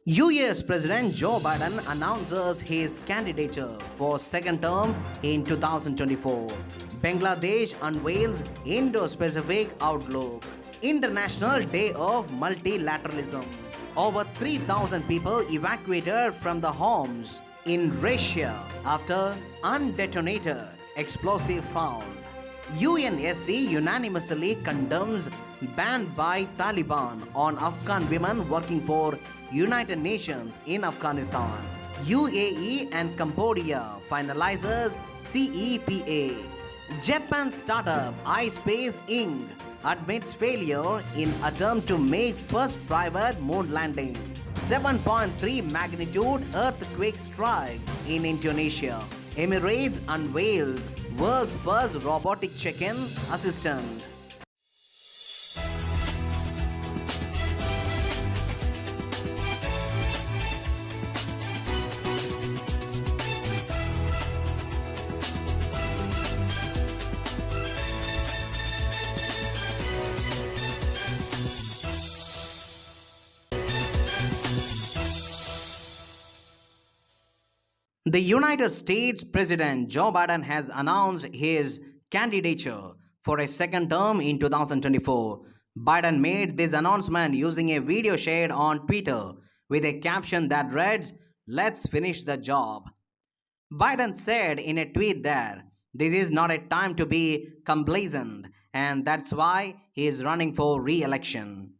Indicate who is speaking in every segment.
Speaker 1: US President Joe Biden announces his candidature for second term in 2024. Bangladesh unveils Indo-Pacific outlook. International Day of Multilateralism. Over 3,000 people evacuated from the homes in Russia after undetonated explosive found. UNSC unanimously condemns ban by Taliban on Afghan women working for United Nations in Afghanistan. UAE and Cambodia finalizes CEPA. Japan startup iSpace Inc. admits failure in attempt to make first private moon landing. 7.3 magnitude earthquake strikes in Indonesia. Emirates unveils world's first robotic check-in assistant. The United States President Joe Biden has announced his candidature for a second term in 2024. Biden made this announcement using a video shared on Twitter with a caption that reads, "Let's finish the job." Biden said in a tweet that this is not a time to be complacent and that's why he is running for re election.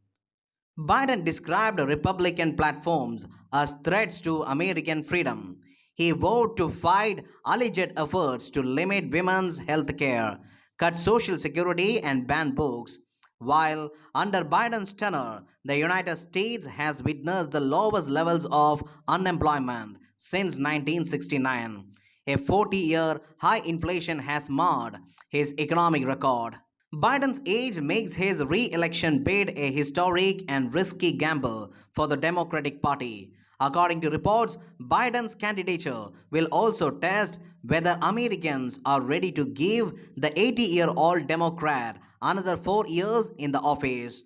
Speaker 1: Biden described Republican platforms as threats to American freedom. He vowed to fight alleged efforts to limit women's health care, cut Social Security, and ban books. While under Biden's tenure, the United States has witnessed the lowest levels of unemployment since 1969. A 40-year high inflation has marred his economic record. Biden's age makes his re election bid a historic and risky gamble for the Democratic Party. According to reports, Biden's candidature will also test whether Americans are ready to give the 80-year-old Democrat another 4 years in the office.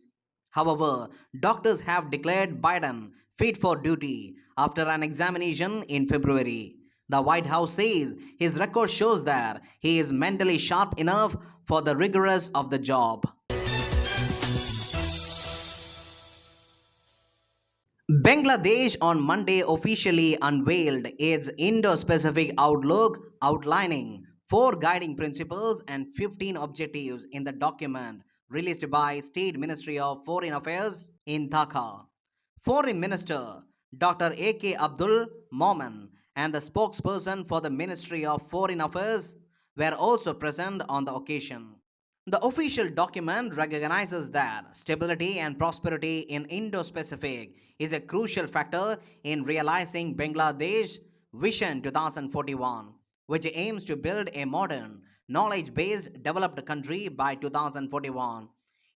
Speaker 1: However, doctors have declared Biden fit for duty after an examination in February. The White House says his record shows that he is mentally sharp enough for the rigors of the job. Bangladesh on Monday officially unveiled its Indo-Pacific outlook, outlining 4 guiding principles and 15 objectives in the document released by State Ministry of Foreign Affairs in Dhaka. Foreign Minister Dr. A.K. Abdul Momen and the spokesperson for the Ministry of Foreign Affairs were also present on the occasion. The official document recognizes that stability and prosperity in Indo-Pacific is a crucial factor in realizing Bangladesh Vision 2041, which aims to build a modern, knowledge-based developed country by 2041.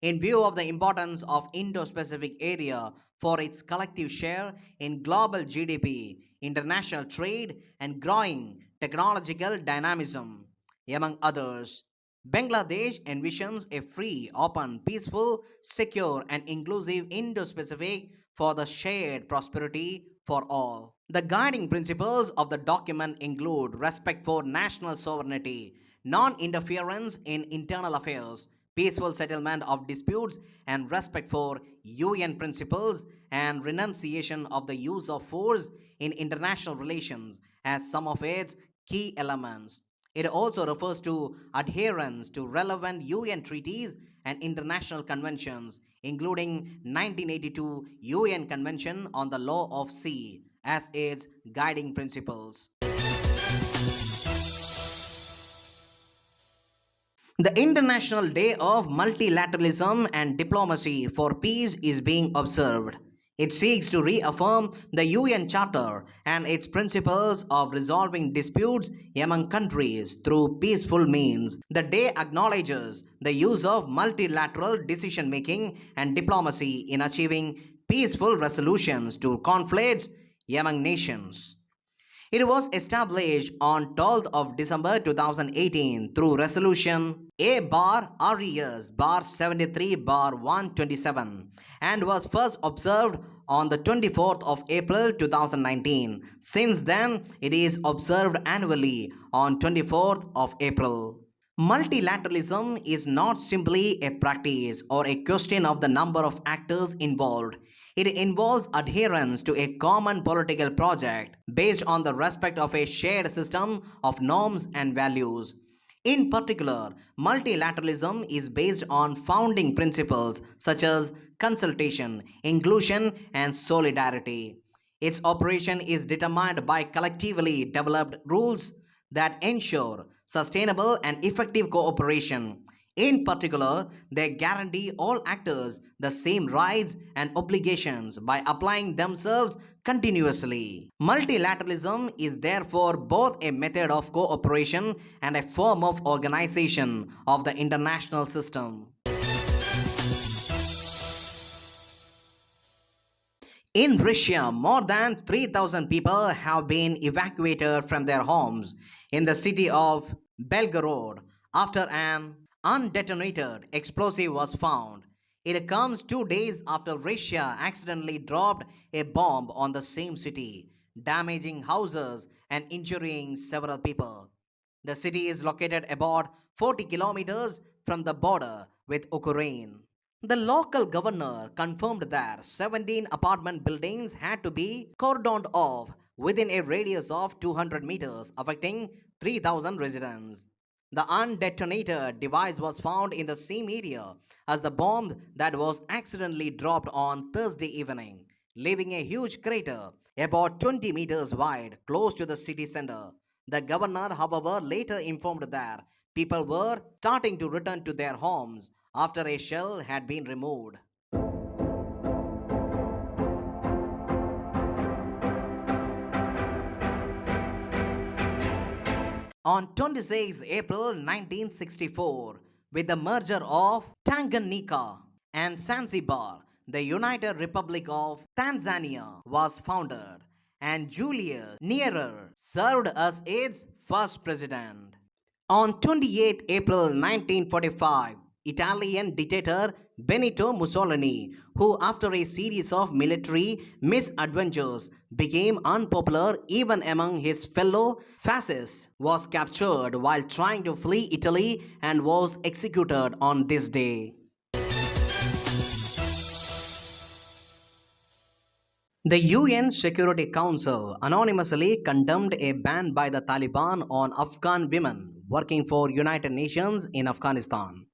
Speaker 1: In view of the importance of Indo-Pacific area for its collective share in global GDP, international trade, and growing technological dynamism, among others, Bangladesh envisions a free, open, peaceful, secure, and inclusive Indo-Pacific for the shared prosperity for all. The guiding principles of the document include respect for national sovereignty, non-interference in internal affairs, peaceful settlement of disputes, and respect for UN principles and renunciation of the use of force in international relations as some of its key elements. It also refers to adherence to relevant UN treaties and international conventions, including 1982 UN Convention on the Law of Sea as its guiding principles. The International Day of Multilateralism and Diplomacy for Peace is being observed. It seeks to reaffirm the UN Charter and its principles of resolving disputes among countries through peaceful means. The day acknowledges the use of multilateral decision making and diplomacy in achieving peaceful resolutions to conflicts among nations. It was established on 12th of December 2018 through Resolution A-RES-73-127 and was first observed on the 24th of April 2019. Since then, it is observed annually on 24th of April. Multilateralism is not simply a practice or a question of the number of actors involved. It involves adherence to a common political project based on the respect of a shared system of norms and values. In particular, multilateralism is based on founding principles such as consultation, inclusion, and solidarity. Its operation is determined by collectively developed rules that ensure sustainable and effective cooperation. In particular, they guarantee all actors the same rights and obligations by applying themselves continuously. Multilateralism is therefore both a method of cooperation and a form of organization of the international system. In Russia, more than 3,000 people have been evacuated from their homes in the city of Belgorod after an undetonated explosive was found. It comes 2 days after Russia accidentally dropped a bomb on the same city, damaging houses and injuring several people. The city is located about 40 kilometers from the border with Ukraine. The local governor confirmed that 17 apartment buildings had to be cordoned off within a radius of 200 meters, affecting 3,000 residents. The undetonated device was found in the same area as the bomb that was accidentally dropped on Thursday evening, leaving a huge crater about 20 meters wide close to the city center. The governor, however, later informed that people were starting to return to their homes after a shell had been removed. On 26 April 1964, with the merger of Tanganyika and Zanzibar, the United Republic of Tanzania was founded, and Julius Nyerere served as its first president. On 28 April 1945, Italian dictator Benito Mussolini, who after a series of military misadventures became unpopular even among his fellow fascists, was captured while trying to flee Italy and was executed on this day. The UN Security Council anonymously condemned a ban by the Taliban on Afghan women working for United Nations in Afghanistan.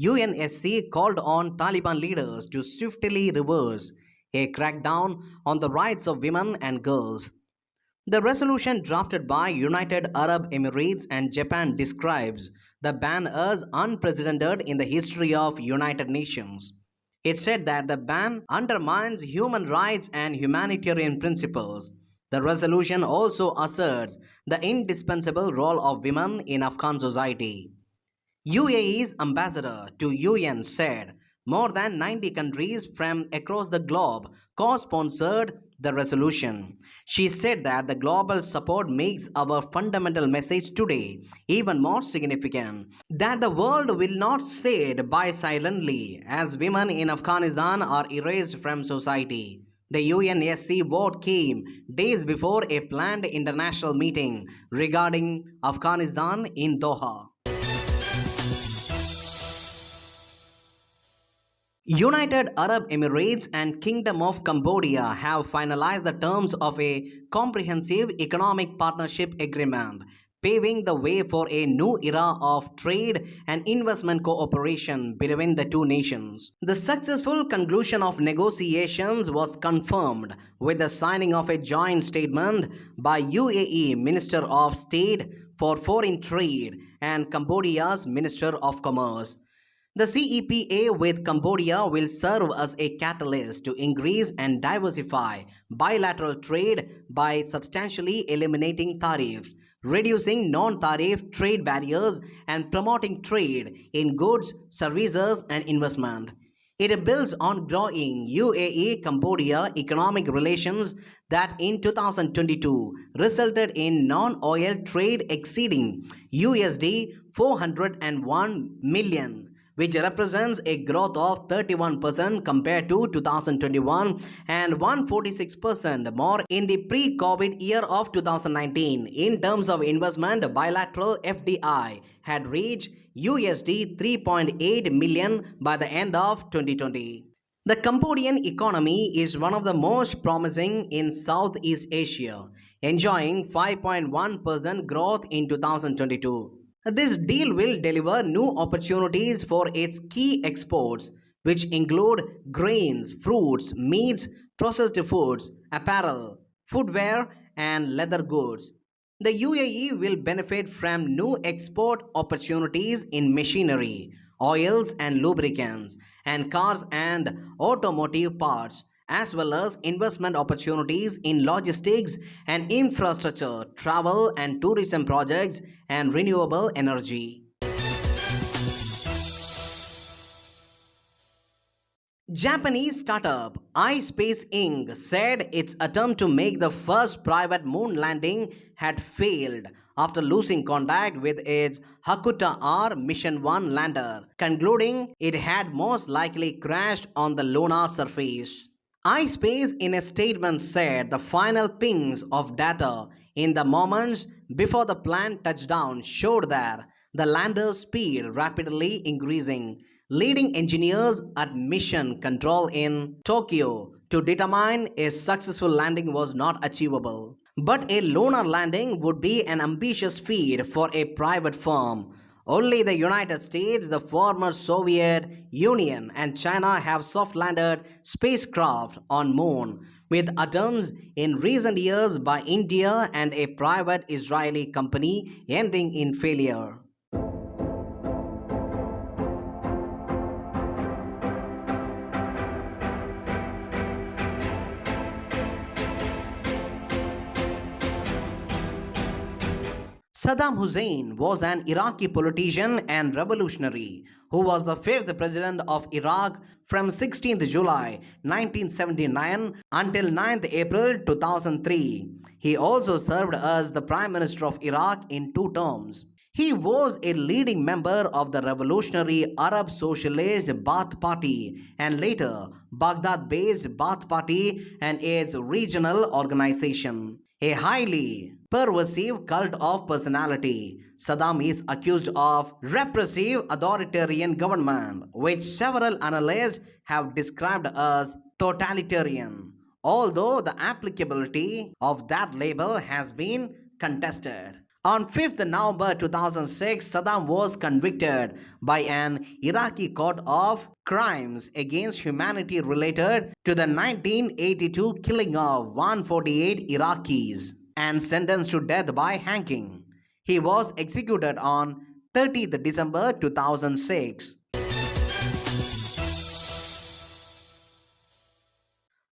Speaker 1: UNSC called on Taliban leaders to swiftly reverse a crackdown on the rights of women and girls. The resolution drafted by United Arab Emirates and Japan describes the ban as unprecedented in the history of United Nations. It said that the ban undermines human rights and humanitarian principles. The resolution also asserts the indispensable role of women in Afghan society. UAE's ambassador to UN said more than 90 countries from across the globe co-sponsored the resolution. She said that the global support makes our fundamental message today even more significant, that the world will not sit by silently as women in Afghanistan are erased from society. The UNSC vote came days before a planned international meeting regarding Afghanistan in Doha. United Arab Emirates and Kingdom of Cambodia have finalized the terms of a comprehensive economic partnership agreement, paving the way for a new era of trade and investment cooperation between the two nations. The successful conclusion of negotiations was confirmed with the signing of a joint statement by UAE Minister of State for Foreign Trade and Cambodia's Minister of Commerce. The CEPA with Cambodia will serve as a catalyst to increase and diversify bilateral trade by substantially eliminating tariffs, reducing non-tariff trade barriers, and promoting trade in goods, services, and investment. It builds on growing UAE-Cambodia economic relations that in 2022 resulted in non-oil trade exceeding USD 401 million, which represents a growth of 31% compared to 2021 and 146% more in the pre-COVID year of 2019. In terms of investment, bilateral FDI had reached USD 3.8 million by the end of 2020. The Cambodian economy is one of the most promising in Southeast Asia, enjoying 5.1% growth in 2022. This deal will deliver new opportunities for its key exports, which include grains, fruits, meats, processed foods, apparel, footwear, and leather goods. The UAE will benefit from new export opportunities in machinery, oils and lubricants, and cars and automotive parts, as well as investment opportunities in logistics and infrastructure, travel and tourism projects, and renewable energy. Japanese startup iSpace Inc. said its attempt to make the first private moon landing had failed after losing contact with its Hakuta R Mission 1 lander, concluding it had most likely crashed on the lunar surface. iSpace in a statement said the final pings of data in the moments before the planned touchdown showed that the lander's speed rapidly increasing, leading engineers at mission control in Tokyo to determine a successful landing was not achievable. But a lunar landing would be an ambitious feat for a private firm. Only the United States, the former Soviet Union, and China have soft landed spacecraft on moon, with attempts in recent years by India and a private Israeli company ending in failure. Saddam Hussein was an Iraqi politician and revolutionary who was the fifth president of Iraq from 16th July 1979 until 9th April 2003. He also served as the Prime Minister of Iraq in two terms. He was a leading member of the revolutionary Arab Socialist Ba'ath Party and later Baghdad-based Ba'ath Party and its regional organization. A highly pervasive cult of personality, Saddam is accused of repressive authoritarian government, which several analysts have described as totalitarian, although the applicability of that label has been contested. On 5th November 2006, Saddam was convicted by an Iraqi court of crimes against humanity related to the 1982 killing of 148 Iraqis and sentenced to death by hanging. He was executed on 30th December 2006.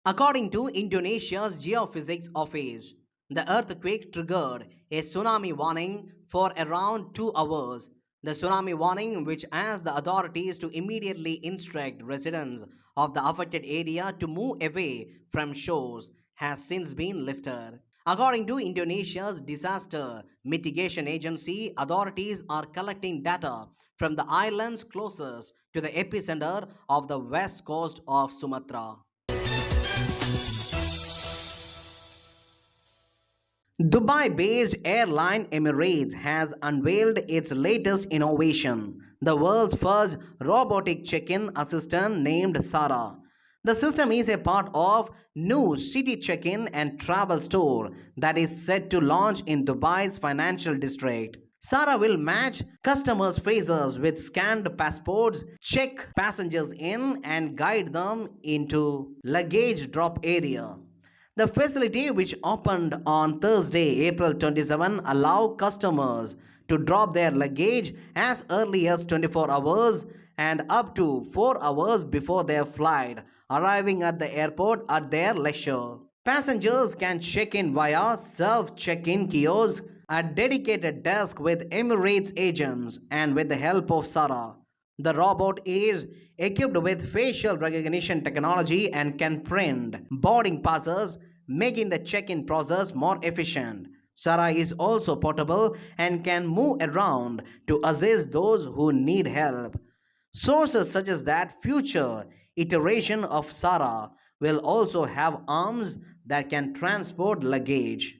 Speaker 1: According to Indonesia's Geophysics Office, the earthquake triggered a tsunami warning for around 2 hours. The tsunami warning, which asked the authorities to immediately instruct residents of the affected area to move away from shores, has since been lifted. According to Indonesia's Disaster Mitigation Agency, authorities are collecting data from the islands closest to the epicenter of the west coast of Sumatra. Dubai-based airline Emirates has unveiled its latest innovation, the world's first robotic check-in assistant named Sarah. The system is a part of new city check-in and travel store that is set to launch in Dubai's financial district. Sarah will match customers' faces with scanned passports, check passengers in, and guide them into luggage drop area. The facility, which opened on Thursday, April 27, allows customers to drop their luggage as early as 24 hours and up to 4 hours before their flight, arriving at the airport at their leisure. Passengers can check in via self-check-in kiosk, a dedicated desk with Emirates agents, and with the help of Sarah. The robot is equipped with facial recognition technology and can print boarding passes, making the check-in process more efficient. Sarah is also portable and can move around to assist those who need help. Sources suggest that future iteration of Sara will also have arms that can transport luggage.